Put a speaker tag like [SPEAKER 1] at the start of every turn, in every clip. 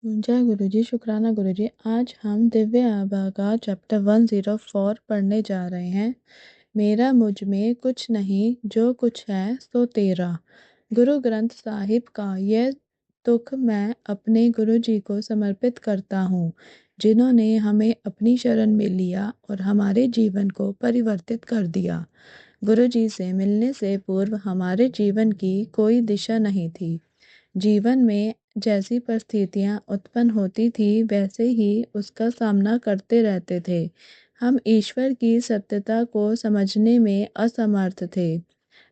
[SPEAKER 1] जय गुरु जी, शुक्राना गुरु जी। आज हम दिव्य आभा का चैप्टर 104 पढ़ने जा रहे हैं। मेरा मुझ में कुछ नहीं, जो कुछ है सो तेरा। गुरु ग्रंथ साहिब का यह तुक मैं अपने गुरु जी को समर्पित करता हूँ, जिन्होंने हमें अपनी शरण में लिया और हमारे जीवन को परिवर्तित कर दिया। गुरु जी से मिलने से पूर्व हमारे जीवन की कोई दिशा नहीं थी। जीवन में जैसी परिस्थितियाँ उत्पन्न होती थी वैसे ही उसका सामना करते रहते थे। हम ईश्वर की सत्यता को समझने में असमर्थ थे।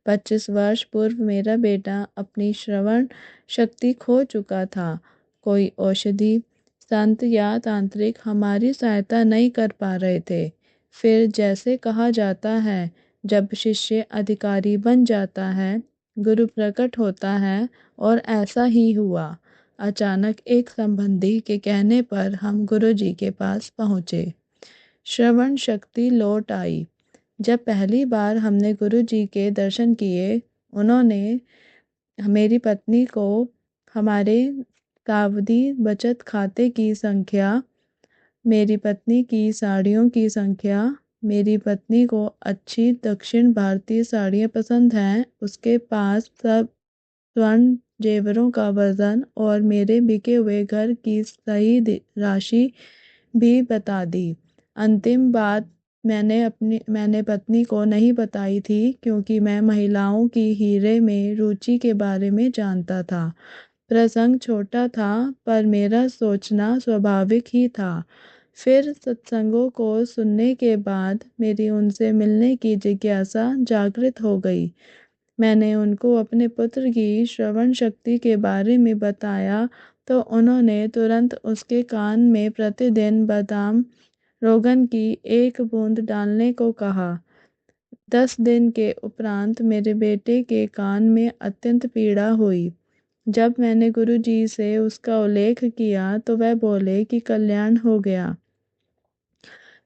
[SPEAKER 1] 25 वर्ष पूर्व मेरा बेटा अपनी श्रवण शक्ति खो चुका था। कोई औषधि, संत या तांत्रिक हमारी सहायता नहीं कर पा रहे थे। फिर जैसे कहा जाता है, जब शिष्य अधिकारी बन जाता है, गुरु प्रकट होता है, और ऐसा ही हुआ। अचानक एक संबंधी के कहने पर हम गुरु जी के पास पहुँचे। श्रवण शक्ति लौट आई। जब पहली बार हमने गुरु जी के दर्शन किए, उन्होंने मेरी पत्नी को हमारे सावधि बचत खाते की संख्या, मेरी पत्नी की साड़ियों की संख्या, मेरी पत्नी को अच्छी दक्षिण भारतीय साड़ियाँ पसंद हैं, उसके पास सब स्वर्ण जेवरों का वजन और मेरे बिके हुए घर की सही राशि भी बता दी। अंतिम बात मैंने पत्नी को नहीं बताई थी, क्योंकि मैं महिलाओं की हीरे में रुचि के बारे में जानता था। प्रसंग छोटा था, पर मेरा सोचना स्वाभाविक ही था। फिर सत्संगों को सुनने के बाद मेरी उनसे मिलने की जिज्ञासा जागृत हो गई। मैंने उनको अपने पुत्र की श्रवण शक्ति के बारे में बताया तो उन्होंने तुरंत उसके कान में प्रतिदिन बादाम रोगन की एक बूंद डालने को कहा। 10 दिन के उपरांत मेरे बेटे के कान में अत्यंत पीड़ा हुई। जब मैंने गुरु जी से उसका उल्लेख किया तो वह बोले कि कल्याण हो गया,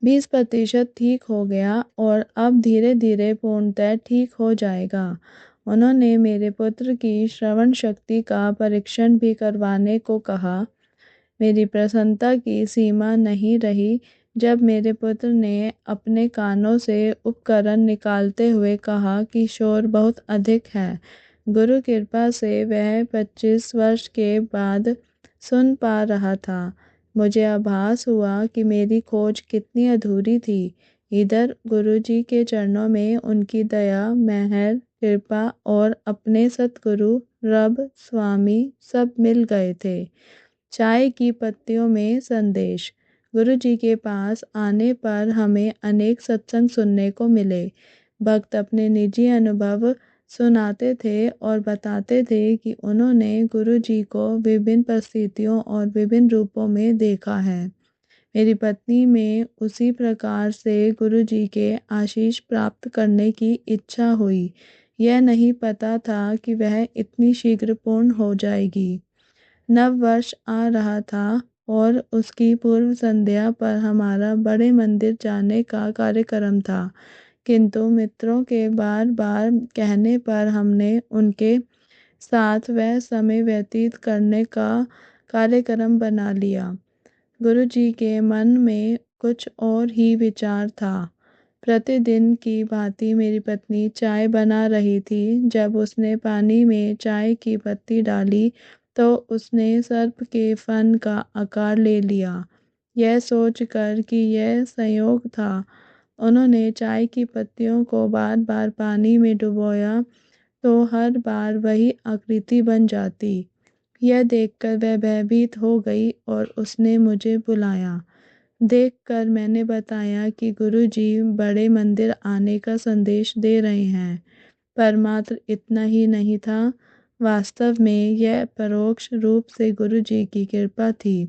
[SPEAKER 1] 20% ठीक हो गया और अब धीरे धीरे पूर्णतः ठीक हो जाएगा। उन्होंने मेरे पुत्र की श्रवण शक्ति का परीक्षण भी करवाने को कहा। मेरी प्रसन्नता की सीमा नहीं रही जब मेरे पुत्र ने अपने कानों से उपकरण निकालते हुए कहा कि शोर बहुत अधिक है। गुरु कृपा से वह 25 वर्ष के बाद सुन पा रहा था। मुझे आभास हुआ कि मेरी खोज कितनी अधूरी थी। इधर गुरु जी के चरणों में उनकी दया, मेहर, कृपा और अपने सतगुरु रब स्वामी सब मिल गए थे। चाय की पत्तियों में संदेश। गुरु जी के पास आने पर हमें अनेक सत्संग सुनने को मिले। भक्त अपने निजी अनुभव सुनाते थे और बताते थे कि उन्होंने गुरु जी को विभिन्न परिस्थितियों और विभिन्न रूपों में देखा है। मेरी पत्नी में उसी प्रकार से गुरु जी के आशीष प्राप्त करने की इच्छा हुई। यह नहीं पता था कि वह इतनी शीघ्र पूर्ण हो जाएगी। नव वर्ष आ रहा था और उसकी पूर्व संध्या पर हमारा बड़े मंदिर जाने का कार्यक्रम था, किंतु मित्रों के बार बार कहने पर हमने उनके साथ वह समय व्यतीत करने का कार्यक्रम बना लिया। गुरु जी के मन में कुछ और ही विचार था। प्रतिदिन की भांति मेरी पत्नी चाय बना रही थी। जब उसने पानी में चाय की पत्ती डाली तो उसने सर्प के फन का आकार ले लिया। यह सोचकर कि यह संयोग था, उन्होंने चाय की पत्तियों को बार बार पानी में डुबोया तो हर बार वही आकृति बन जाती। यह देखकर वह भयभीत हो गई और उसने मुझे बुलाया। देखकर मैंने बताया कि गुरुजी बड़े मंदिर आने का संदेश दे रहे हैं। पर मात्र इतना ही नहीं था, वास्तव में यह परोक्ष रूप से गुरुजी की कृपा थी।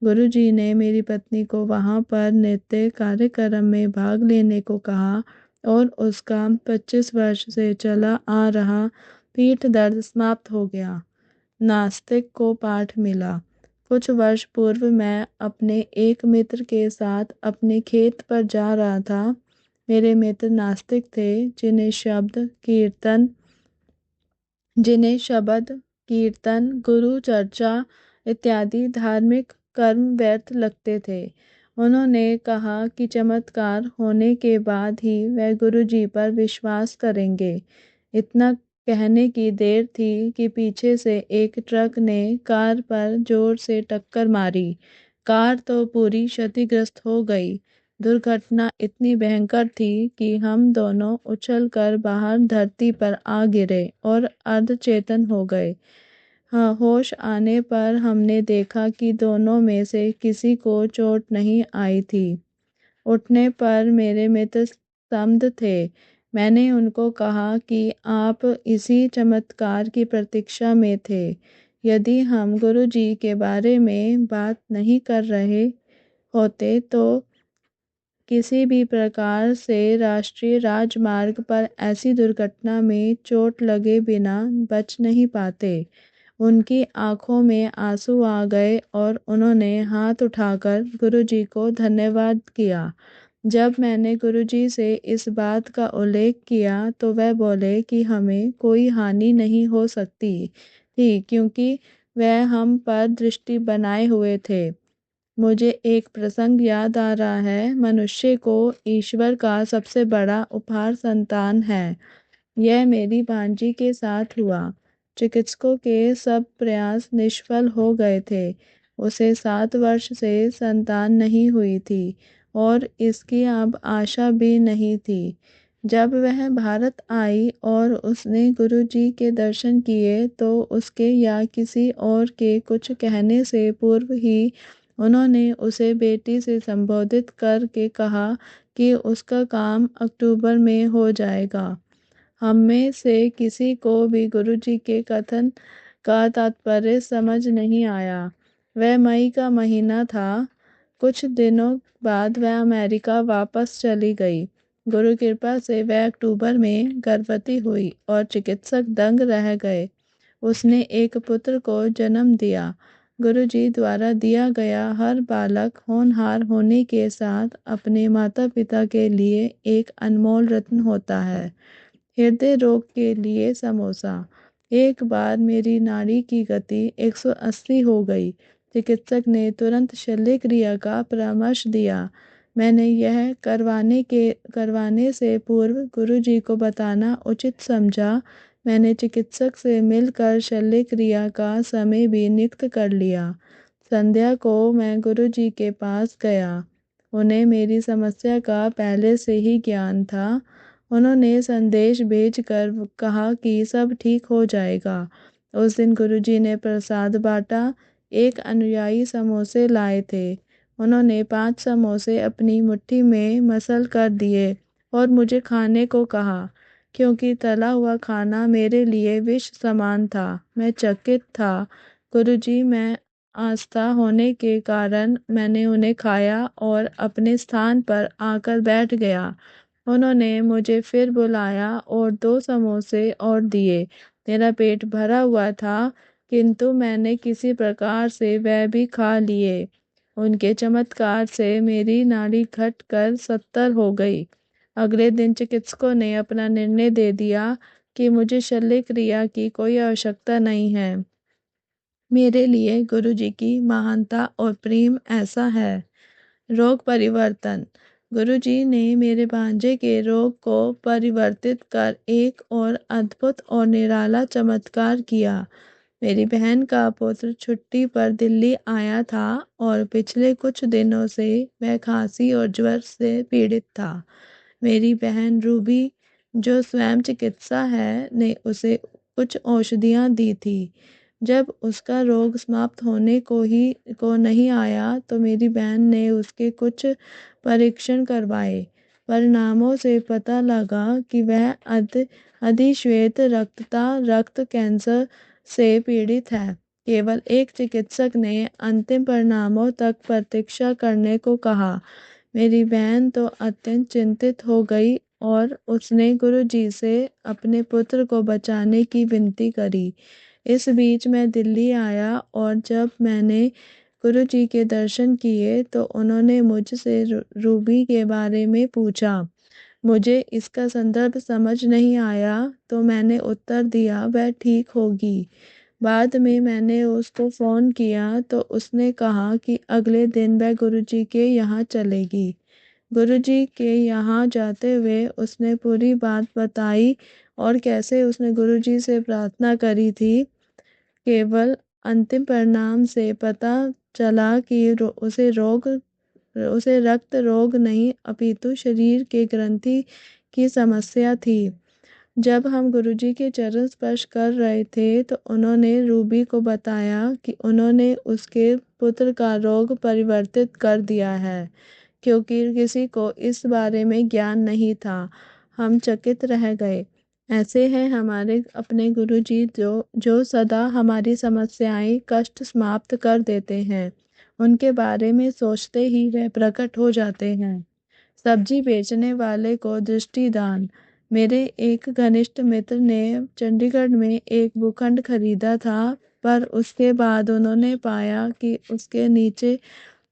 [SPEAKER 1] गुरुजी ने मेरी पत्नी को वहां पर नृत्य कार्यक्रम में भाग लेने को कहा और उसका 25 वर्ष से चला आ रहा पीठ दर्द समाप्त हो गया। नास्तिक को पाठ मिला। कुछ वर्ष पूर्व मैं अपने एक मित्र के साथ अपने खेत पर जा रहा था। मेरे मित्र नास्तिक थे, जिन्हें शब्द कीर्तन, गुरु चर्चा इत्यादि धार्मिक कर्म व्यर्थ लगते थे। उन्होंने कहा कि चमत्कार होने के बाद ही वह गुरुजी पर विश्वास करेंगे। इतना कहने की देर थी कि पीछे से एक ट्रक ने कार पर जोर से टक्कर मारी। कार तो पूरी क्षतिग्रस्त हो गई। दुर्घटना इतनी भयंकर थी कि हम दोनों उछलकर बाहर धरती पर आ गिरे और अर्धचेतन हो गए। हाँ, होश आने पर हमने देखा कि दोनों में से किसी को चोट नहीं आई थी। उठने पर मेरे मित्र स्तब्ध थे। मैंने उनको कहा कि आप इसी चमत्कार की प्रतीक्षा में थे। यदि हम गुरुजी के बारे में बात नहीं कर रहे होते तो किसी भी प्रकार से राष्ट्रीय राजमार्ग पर ऐसी दुर्घटना में चोट लगे बिना बच नहीं पाते। उनकी आंखों में आंसू आ गए और उन्होंने हाथ उठाकर गुरुजी को धन्यवाद किया। जब मैंने गुरुजी से इस बात का उल्लेख किया तो वह बोले कि हमें कोई हानि नहीं हो सकती थी क्योंकि वह हम पर दृष्टि बनाए हुए थे। मुझे एक प्रसंग याद आ रहा है। मनुष्य को ईश्वर का सबसे बड़ा उपहार संतान है। यह मेरी भांजी के साथ हुआ। चिकित्सकों के सब प्रयास निष्फल हो गए थे। उसे 7 वर्ष से संतान नहीं हुई थी और इसकी अब आशा भी नहीं थी। जब वह भारत आई और उसने गुरुजी के दर्शन किए तो उसके या किसी और के कुछ कहने से पूर्व ही उन्होंने उसे बेटी से संबोधित करके कहा कि उसका काम अक्टूबर में हो जाएगा। हम में से किसी को भी गुरुजी के कथन का तात्पर्य समझ नहीं आया। वह मई का महीना था। कुछ दिनों बाद वह अमेरिका वापस चली गई। गुरु कृपा से वह अक्टूबर में गर्भवती हुई और चिकित्सक दंग रह गए। उसने एक पुत्र को जन्म दिया। गुरुजी द्वारा दिया गया हर बालक होनहार होने के साथ अपने माता पिता के लिए एक अनमोल रत्न होता है। हृदय रोग के लिए समोसा। एक बार मेरी नाड़ी की गति 180 हो गई। चिकित्सक ने तुरंत शल्य क्रिया का परामर्श दिया। मैंने यह करवाने से पूर्व गुरुजी को बताना उचित समझा। मैंने चिकित्सक से मिलकर शल्य क्रिया का समय भी नियुक्त कर लिया। संध्या को मैं गुरुजी के पास गया। उन्हें मेरी समस्या का पहले से ही ज्ञान था। उन्होंने संदेश भेजकर कहा कि सब ठीक हो जाएगा। उस दिन गुरुजी ने प्रसाद बांटा। एक अनुयायी समोसे लाए थे। उन्होंने 5 समोसे अपनी मुट्ठी में मसल कर दिए और मुझे खाने को कहा। क्योंकि तला हुआ खाना मेरे लिए विष समान था। मैं चकित था। गुरुजी में आस्था होने के कारण मैंने उन्हें खाया और अपने स्थान पर आकर बैठ गया। उन्होंने मुझे फिर बुलाया और 2 समोसे और दिए। मेरा पेट भरा हुआ था किंतु मैंने किसी प्रकार से वह भी खा लिए। उनके चमत्कार से मेरी नाड़ी घटकर 70 हो गई। अगले दिन चिकित्सकों ने अपना निर्णय दे दिया कि मुझे शल्य क्रिया की कोई आवश्यकता नहीं है। मेरे लिए गुरुजी की महानता और प्रेम ऐसा है। रोग परिवर्तन। गुरुजी ने मेरे भांजे के रोग को परिवर्तित कर एक और अद्भुत और निराला चमत्कार किया। मेरी बहन का पुत्र छुट्टी पर दिल्ली आया था और पिछले कुछ दिनों से वह खांसी और ज्वर से पीड़ित था। मेरी बहन रूबी जो स्वयं चिकित्सा है ने उसे कुछ औषधियाँ दी थी। जब उसका रोग समाप्त होने को नहीं आया तो मेरी बहन ने उसके कुछ परीक्षण करवाए। परिणामों से पता लगा कि वह अधिश्वेत रक्तता रक्त कैंसर से पीड़ित है। केवल एक चिकित्सक ने अंतिम परिणामों तक प्रतीक्षा करने को कहा। मेरी बहन तो अत्यंत चिंतित हो गई और उसने गुरुजी से अपने पुत्र को बचाने की विनती करी। इस बीच मैं दिल्ली आया और जब मैंने गुरुजी के दर्शन किए तो उन्होंने मुझसे रूबी के बारे में पूछा। मुझे इसका संदर्भ समझ नहीं आया तो मैंने उत्तर दिया वह ठीक होगी। बाद में मैंने उसको फ़ोन किया तो उसने कहा कि अगले दिन वह गुरुजी के यहाँ चलेगी। गुरुजी के यहाँ जाते हुए उसने पूरी बात बताई और कैसे उसने गुरुजी से प्रार्थना करी थी। केवल अंतिम परिणाम से पता चला कि उसे रक्त रोग नहीं अपितु शरीर के ग्रंथि की समस्या थी। जब हम गुरुजी के चरण स्पर्श कर रहे थे तो उन्होंने रूबी को बताया कि उन्होंने उसके पुत्र का रोग परिवर्तित कर दिया है, क्योंकि किसी को इस बारे में ज्ञान नहीं था। हम चकित रह गए। ऐसे हैं हमारे अपने गुरुजी जो सदा हमारी समस्याएं कष्ट समाप्त कर देते हैं। उनके बारे में सोचते ही वे प्रकट हो जाते हैं। सब्जी बेचने वाले को दृष्टिदान। मेरे एक घनिष्ठ मित्र ने चंडीगढ़ में एक भूखंड खरीदा था, पर उसके बाद उन्होंने पाया कि उसके नीचे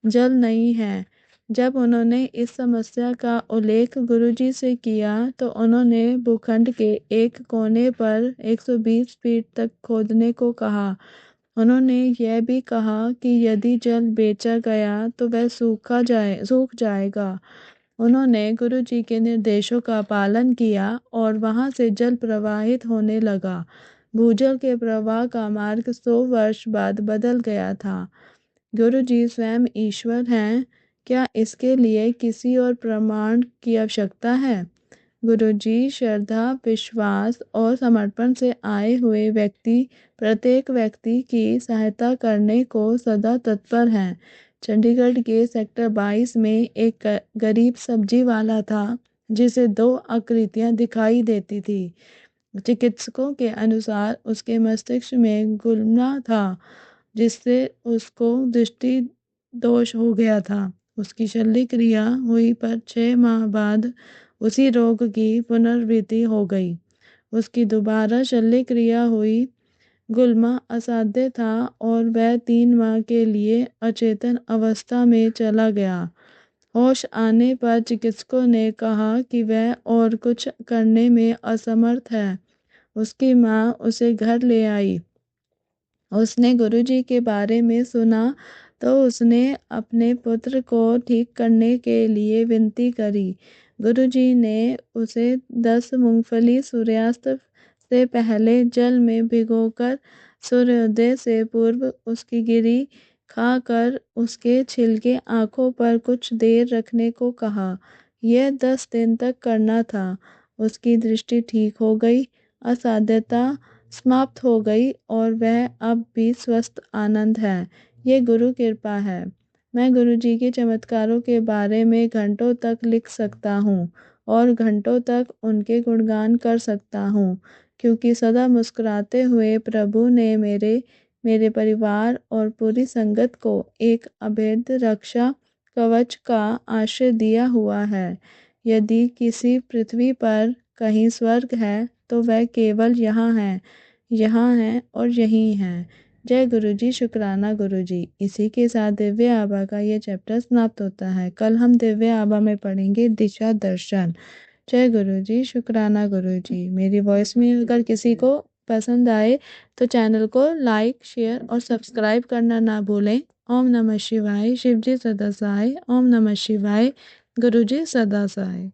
[SPEAKER 1] जल नहीं है। जब उन्होंने इस समस्या का उल्लेख गुरुजी से किया तो उन्होंने भूखंड के एक कोने पर 120 फीट तक खोदने को कहा। उन्होंने यह भी कहा कि यदि जल बेचा गया तो वह सूख जाएगा। उन्होंने गुरुजी के निर्देशों का पालन किया और वहां से जल प्रवाहित होने लगा। भूजल के प्रवाह का मार्ग 100 वर्ष बाद बदल गया था। गुरुजी स्वयं ईश्वर हैं, क्या इसके लिए किसी और प्रमाण की आवश्यकता है? गुरुजी श्रद्धा, विश्वास और समर्पण से आए हुए प्रत्येक व्यक्ति की सहायता करने को सदा तत्पर हैं। चंडीगढ़ के सेक्टर 22 में एक गरीब सब्जी वाला था जिसे 2 आकृतियां दिखाई देती थी। चिकित्सकों के अनुसार उसके मस्तिष्क में गुल्मा था, जिससे उसको दृष्टि दोष हो गया था। उसकी शल्य क्रिया हुई पर 6 माह बाद उसी रोग की पुनरावृत्ति हो गई। उसकी दोबारा शल्य क्रिया हुई। गुल्मा असाध्य था और वह 3 माह के लिए अचेतन अवस्था में चला गया। होश आने पर चिकित्सकों ने कहा कि वह और कुछ करने में असमर्थ है। उसकी माँ उसे घर ले आई। उसने गुरुजी के बारे में सुना तो उसने अपने पुत्र को ठीक करने के लिए विनती करी। गुरुजी ने उसे 10 मूंगफली सूर्यास्त से पहले जल में भिगोकर सूर्योदय से पूर्व उसकी गिरी खाकर उसके छिलके आंखों पर कुछ देर रखने को कहा। यह 10 दिन तक करना था। उसकी दृष्टि ठीक हो गई, असाध्यता समाप्त हो गई और वह अब भी स्वस्थ आनंद है। ये गुरु कृपा है। मैं गुरुजी के चमत्कारों के बारे में घंटों तक लिख सकता हूँ और घंटों तक उनके गुणगान कर सकता हूँ, क्योंकि सदा मुस्कुराते हुए प्रभु ने मेरे परिवार और पूरी संगत को एक अभेद्य रक्षा कवच का आश्रय दिया हुआ है। यदि किसी पृथ्वी पर कहीं स्वर्ग है तो वह केवल यहाँ है और यहीं है। जय गुरुजी, शुक्राना गुरुजी। इसी के साथ दिव्य आभा का ये चैप्टर समाप्त होता है। कल हम दिव्य आभा में पढ़ेंगे दिशा दर्शन। जय गुरुजी, शुक्राना गुरुजी। मेरी वॉइस में अगर किसी को पसंद आए तो चैनल को लाइक, शेयर और सब्सक्राइब करना ना भूलें। ओम नमः शिवाय। शिवजी सदा सहाय। ओम नमः शिवाय। गुरुजी सदा सहाय।